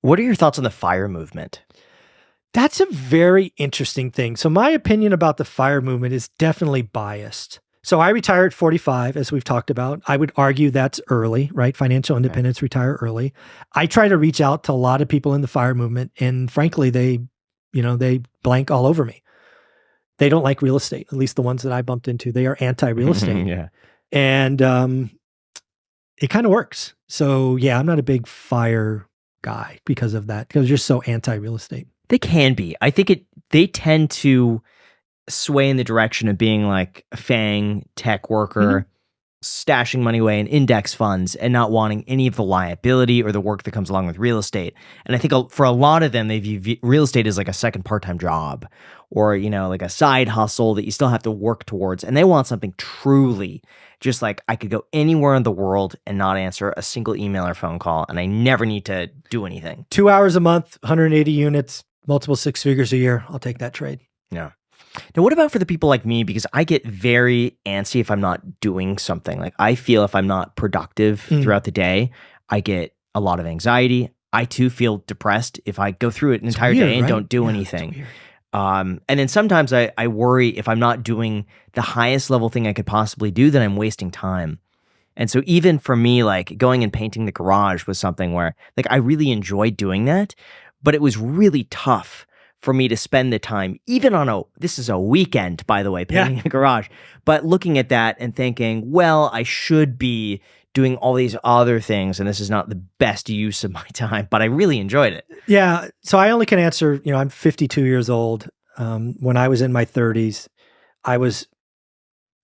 What are your thoughts on the FIRE movement? That's a very interesting thing. So my opinion about the FIRE movement is definitely biased. So I retired at 45, as we've talked about. I would argue that's early, right? Financial independence, retire early. I try to reach out to a lot of people in the FIRE movement, and frankly, they blank all over me. They don't like real estate, at least the ones that I bumped into. They are anti-real estate. Yeah. And it kind of works. So yeah, I'm not a big FIRE guy because of that, because you're so anti-real estate. They can be. I think they tend to sway in the direction of being like a FANG tech worker, stashing money away in index funds and not wanting any of the liability or the work that comes along with real estate. And I think for a lot of them, they view real estate as like a second part-time job or, like a side hustle that you still have to work towards. And they want something truly just like I could go anywhere in the world and not answer a single email or phone call, and I never need to do anything. 2 hours a month, 180 units, multiple 6 figures a year. I'll take that trade. Yeah. Now, what about for the people like me? Because I get very antsy if I'm not doing something. Like I feel if I'm not productive throughout the day, I get a lot of anxiety. I too feel depressed if I go through it an entire day and don't do anything. And then sometimes I worry if I'm not doing the highest level thing I could possibly do, then I'm wasting time. And so even for me, like going and painting the garage was something where like I really enjoyed doing that, but it was really tough for me to spend the time, even on this is a weekend, by the way, painting a garage, but looking at that and thinking, well, I should be doing all these other things, and this is not the best use of my time, but I really enjoyed it. Yeah. So I only can answer, I'm 52 years old. When I was in my 30s, I was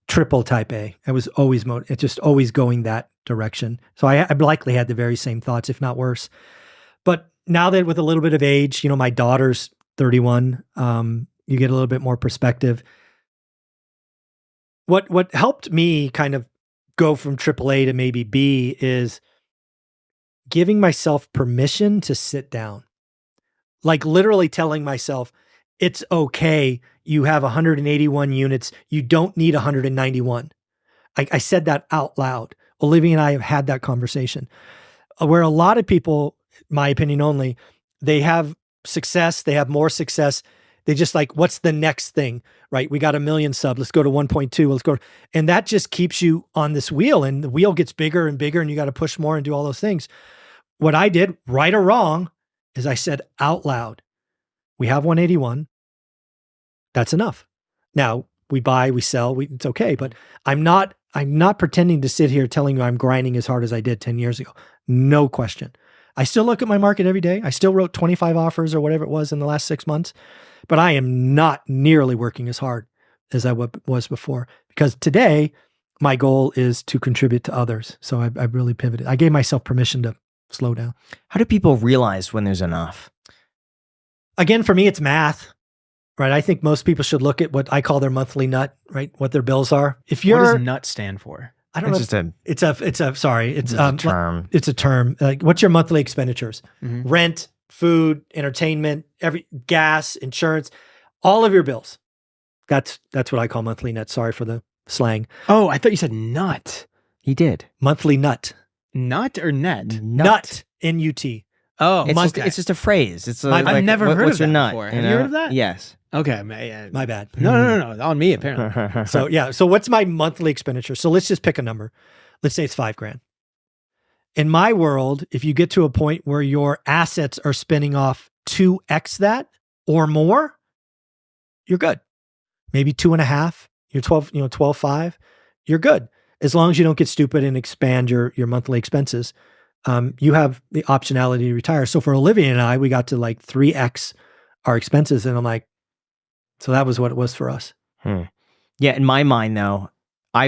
triple type A. I was always just always going that direction. So I likely had the very same thoughts, if not worse. But now that with a little bit of age, my daughter's 31, you get a little bit more perspective. What helped me kind of go from AAA to maybe B is giving myself permission to sit down. Like literally telling myself, it's okay. You have 181 units. You don't need 191. I said that out loud. Olivia and I have had that conversation where a lot of people, my opinion only, they have success. They have more success. They just like, what's the next thing, right? We got 1 million subs. Let's go to 1.2. Let's go. And that just keeps you on this wheel, and the wheel gets bigger and bigger, and you got to push more and do all those things. What I did, right or wrong, is I said out loud, we have 181. That's enough. Now we buy, we sell, it's okay. But I'm not pretending to sit here telling you I'm grinding as hard as I did 10 years ago. No question. I still look at my market every day. I still wrote 25 offers or whatever it was in the last 6 months, but I am not nearly working as hard as I was before, because today my goal is to contribute to others. So I really pivoted. I gave myself permission to slow down. How do people realize when there's enough? Again, for me, it's math, right? I think most people should look at what I call their monthly nut, right? What their bills are. If you're, what does nut stand for? I don't know. It's a term. It's a term. Like, what's your monthly expenditures? Rent, food, entertainment, gas, insurance, all of your bills. That's what I call monthly nut. Sorry for the slang. Oh, I thought you said nut. He did. Monthly nut. Nut or net? Nut. N-U-T. Oh, it's just a phrase. It's I've never heard of that nut, before. Have you heard of that? Yes. Okay. My bad. No. On me, apparently. So yeah. So what's my monthly expenditure? So let's just pick a number. Let's say it's $5,000. In my world, if you get to a point where your assets are spinning off 2x that or more, you're good. Maybe 2.5. You're 12.5. You're good. As long as you don't get stupid and expand your monthly expenses. You have the optionality to retire. So for Olivia and I, we got to like 3x our expenses. And I'm like, so that was what it was for us. Yeah. In my mind though, I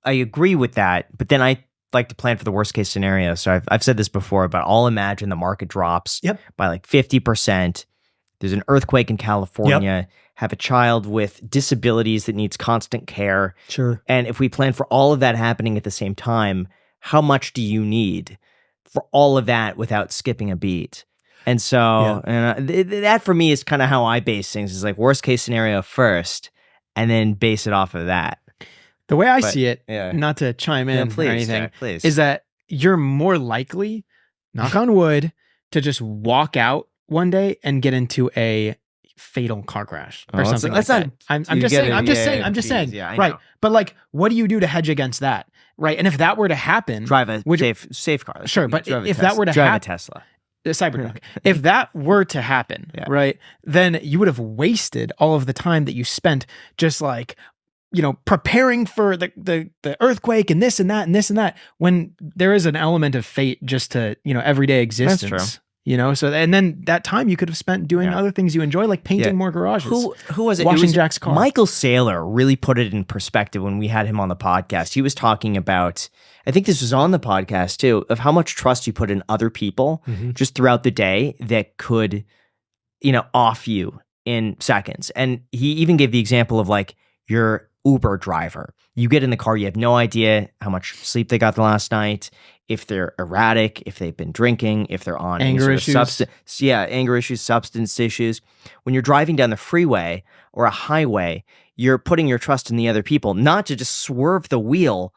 agree with that, but then I like to plan for the worst case scenario. So I've said this before, but I'll imagine the market drops by like 50%. There's an earthquake in California, have a child with disabilities that needs constant care. Sure. And if we plan for all of that happening at the same time, how much do you need for all of that without skipping a beat? And so that for me is kind of how I base things, is like worst case scenario first, and then base it off of that. The way I see it, not to chime in or anything, Jack, please, is that you're more likely, knock on wood, to just walk out one day and get into a fatal car crash or something like that. I'm just saying. Yeah, right. But like, what do you do to hedge against that? Right. And if that were to happen, drive a safe car. Sure. But if that were to happen, drive a Tesla. The Cybertruck. If that were to happen, right, then you would have wasted all of the time that you spent just like, preparing for the earthquake and this and that and this and that, when there is an element of fate just to, everyday existence. That's true. So, and then that time you could have spent doing other things you enjoy, like painting more garages. Who was it? Washing Jack's car. Michael Saylor really put it in perspective when we had him on the podcast. He was talking about, I think this was on the podcast too, of how much trust you put in other people just throughout the day that could, off you in seconds. And he even gave the example of like your Uber driver. You get in the car, you have no idea how much sleep they got the last night, if they're erratic, if they've been drinking, if they're on anger issues. Anger issues, substance issues. When you're driving down the freeway or a highway, you're putting your trust in the other people, not to just swerve the wheel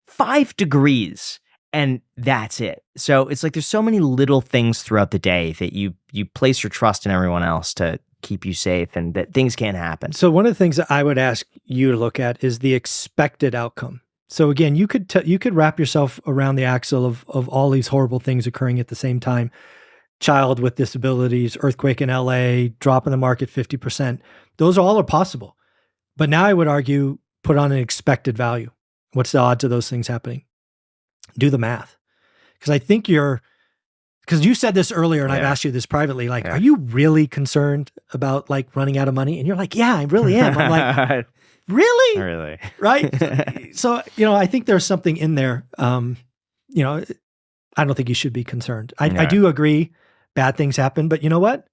5 degrees and that's it. So it's like there's so many little things throughout the day that you place your trust in everyone else to keep you safe and that things can't happen. So one of the things that I would ask you to look at is the expected outcome. So again, you could wrap yourself around the axle of all these horrible things occurring at the same time. Child with disabilities, earthquake in LA, drop in the market 50%. Those all are possible. But now I would argue, put on an expected value. What's the odds of those things happening? Do the math. Because I think because you said this earlier and I've asked you this privately, like, are you really concerned about like running out of money? And you're like, yeah, I really am. I'm like, really? Really? Right? So, I think there's something in there. I don't think you should be concerned. I do agree bad things happen, but you know what?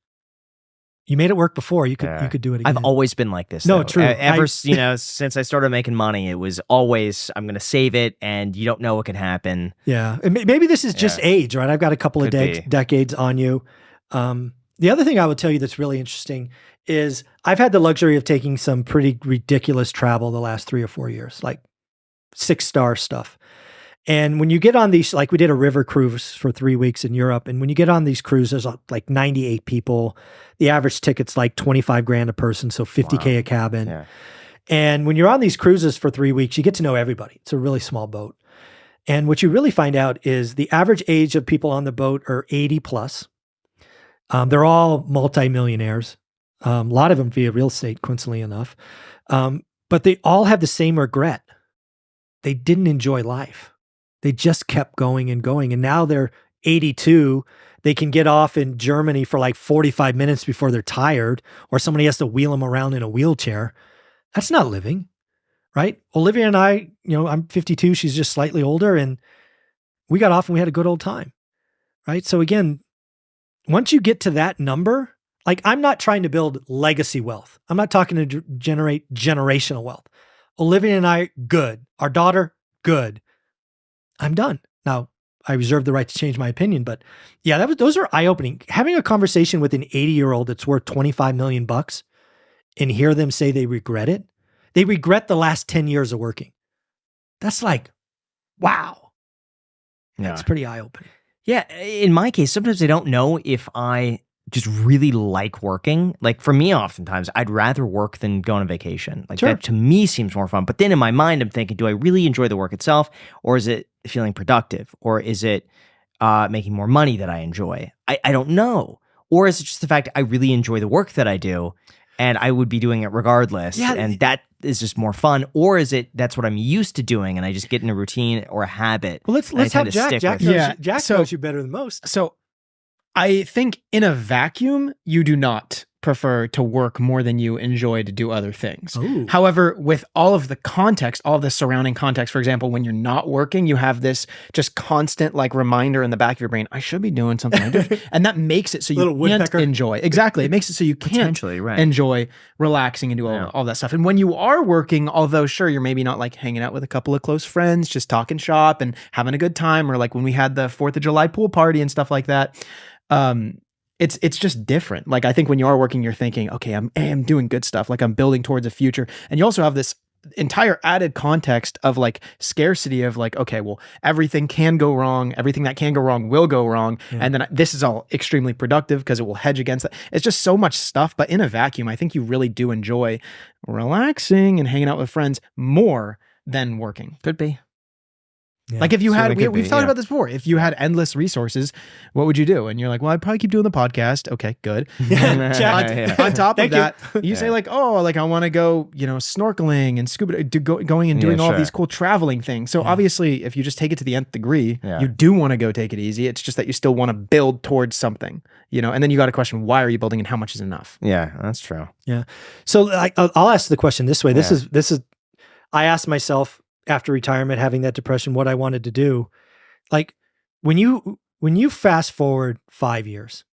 You made it work before. You could do it again. I've always been like this. No, though. true. Since I started making money, it was always, I'm going to save it and you don't know what can happen. Yeah. And maybe this is just age, right? I've got a couple of decades on you. The other thing I would tell you that's really interesting is I've had the luxury of taking some pretty ridiculous travel the last 3 or 4 years, like 6-star stuff. And when you get on these, like we did a river cruise for 3 weeks in Europe. And when you get on these cruises, like 98 people, the average ticket's like 25 grand a person. So 50K a cabin. Yeah. And when you're on these cruises for 3 weeks, you get to know everybody. It's a really small boat. And what you really find out is the average age of people on the boat are 80 plus. They're all multimillionaires. A lot of them via real estate, coincidentally enough. But they all have the same regret. They didn't enjoy life. They just kept going and going. And now they're 82. They can get off in Germany for like 45 minutes before they're tired, or somebody has to wheel them around in a wheelchair. That's not living, right? Olivia and I, I'm 52. She's just slightly older. And we got off and we had a good old time, right? So again, once you get to that number, like I'm not trying to build legacy wealth. I'm not talking to generate generational wealth. Olivia and I, good. Our daughter, good. I'm done. Now, I reserve the right to change my opinion, but yeah, those are eye-opening. Having a conversation with an 80-year-old that's worth $25 million and hear them say they regret it. They regret the last 10 years of working. That's like, wow. Yeah. That's pretty eye-opening. Yeah. In my case, sometimes I don't know if I just really like working. Like for me, oftentimes I'd rather work than go on a vacation. Like that to me seems more fun. But then in my mind, I'm thinking, do I really enjoy the work itself? Or is it feeling productive? Or is it making more money that I enjoy? I don't know. Or is it just the fact I really enjoy the work that I do and I would be doing it regardless? Yeah. And that is just more fun. Or is it that's what I'm used to doing and I just get in a routine or a habit? Well, let's have Jack. Jack knows you better than most. So I think in a vacuum, you do not prefer to work more than you enjoy to do other things. Ooh. However, with all of the context, all of the surrounding context, for example, when you're not working, you have this just constant like reminder in the back of your brain, I should be doing something I do. And that makes it so you can't enjoy. Exactly. It makes it so you can't enjoy relaxing and do all that stuff. And when you are working, although sure, you're maybe not like hanging out with a couple of close friends, just talking shop and having a good time, or like when we had the 4th of July pool party and stuff like that. It's just different. Like I think when you are working, you're thinking, okay, I'm doing good stuff. Like I'm building towards a future. And you also have this entire added context of like scarcity of like, okay, well, everything can go wrong. Everything that can go wrong will go wrong. Yeah. And then this is all extremely productive because it will hedge against that. It's just so much stuff. But in a vacuum, I think you really do enjoy relaxing and hanging out with friends more than working. Could be. Yeah. Like if you had, Certainly could we've be, talked yeah. about this before. If you had endless resources, what would you do? And you're like, well, I'd probably keep doing the podcast. Okay, good. Yeah, check. On top of Thank you. that, you say like, oh, like I want to go, snorkeling and scuba, going and doing all sure. these cool traveling things. So Yeah. obviously, if you just take it to the nth degree, Yeah. you do want to go take it easy. It's just that you still want to build towards something, and then you got to question, why are you building and how much is enough? Yeah, that's true. Yeah. So I'll ask the question this way. This Yeah. is, I asked myself after retirement, having that depression, what I wanted to do. Like when you fast forward 5 years,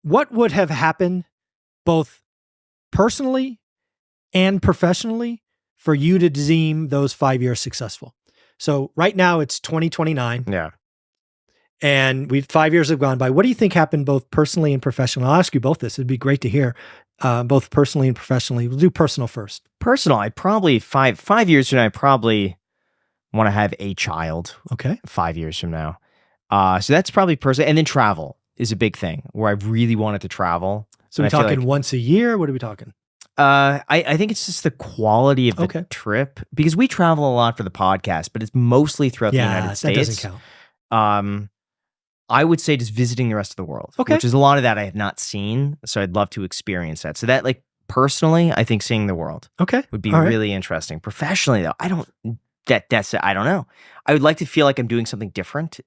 what would have happened both personally and professionally for you to deem those 5 years successful? So right now it's 2029. Yeah. And 5 years have gone by. What do you think happened both personally and professionally? I'll ask you both this. It'd be great to hear, both personally and professionally. We'll do personal first. Personal, I probably 5 years from now, I probably want to have a child. Okay. 5 years from now. So that's probably personal. And then travel is a big thing where I really wanted to travel. So we're And I feel talking like- once a year? What are we talking? I think it's just the quality of the Okay. trip because we travel a lot for the podcast, but it's mostly throughout the United that States. doesn't count. I would say just visiting the rest of the world, Okay. which is a lot of that I have not seen. So I'd love to experience that. So that, like, personally, I think seeing the world Okay. would be All right. really interesting. Professionally, though, I don't know. I would like to feel like I'm doing something different.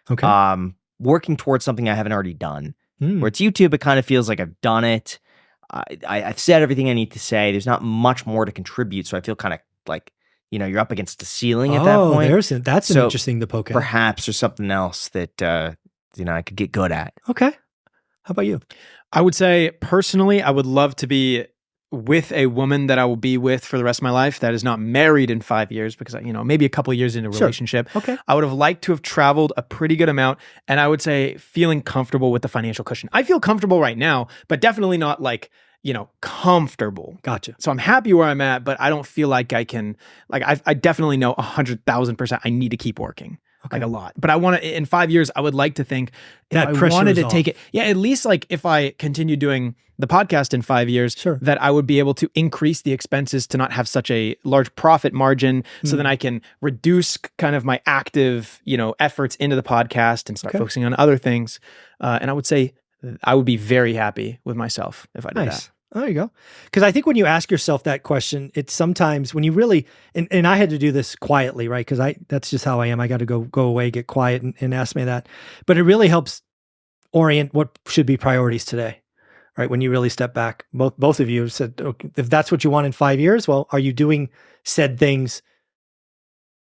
Okay. Working towards something I haven't already done. Mm. Where it's YouTube, it kind of feels like I've done it. I've said everything I need to say. There's not much more to contribute. So I feel kind of like, you're up against the ceiling at that point. That's an So interesting to poke at. Perhaps there's something else that, I could get good at. Okay. How about you? I would say personally, I would love to be with a woman that I will be with for the rest of my life that is not married in 5 years because, maybe a couple of years into a Sure. relationship. Okay. I would have liked to have traveled a pretty good amount. And I would say feeling comfortable with the financial cushion. I feel comfortable right now, but definitely not like, comfortable. Gotcha. So I'm happy where I'm at, but I don't feel like I can, like, I definitely know 100,000% I need to keep working. Okay. Like a lot. But I want to, in 5 years, I would like to think if That I pressure wanted is to take off. it. Yeah, at least like if I continue doing the podcast in 5 years, Sure. that I would be able to increase the expenses to not have such a large profit margin. So then I can reduce kind of my active, efforts into the podcast and start Okay. focusing on other things. And I would say I would be very happy with myself if I did Nice. that. There you go. Because I think when you ask yourself that question, it's sometimes when you really, and I had to do this quietly, right? Because that's just how I am. I got to go away, get quiet and ask me that. But it really helps orient what should be priorities today, right? When you really step back, both of you have said, okay, if that's what you want in 5 years, well, are you doing said things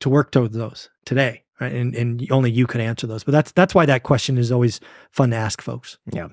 to work towards those today? Right. And only you could answer those. But that's why that question is always fun to ask folks. Yeah.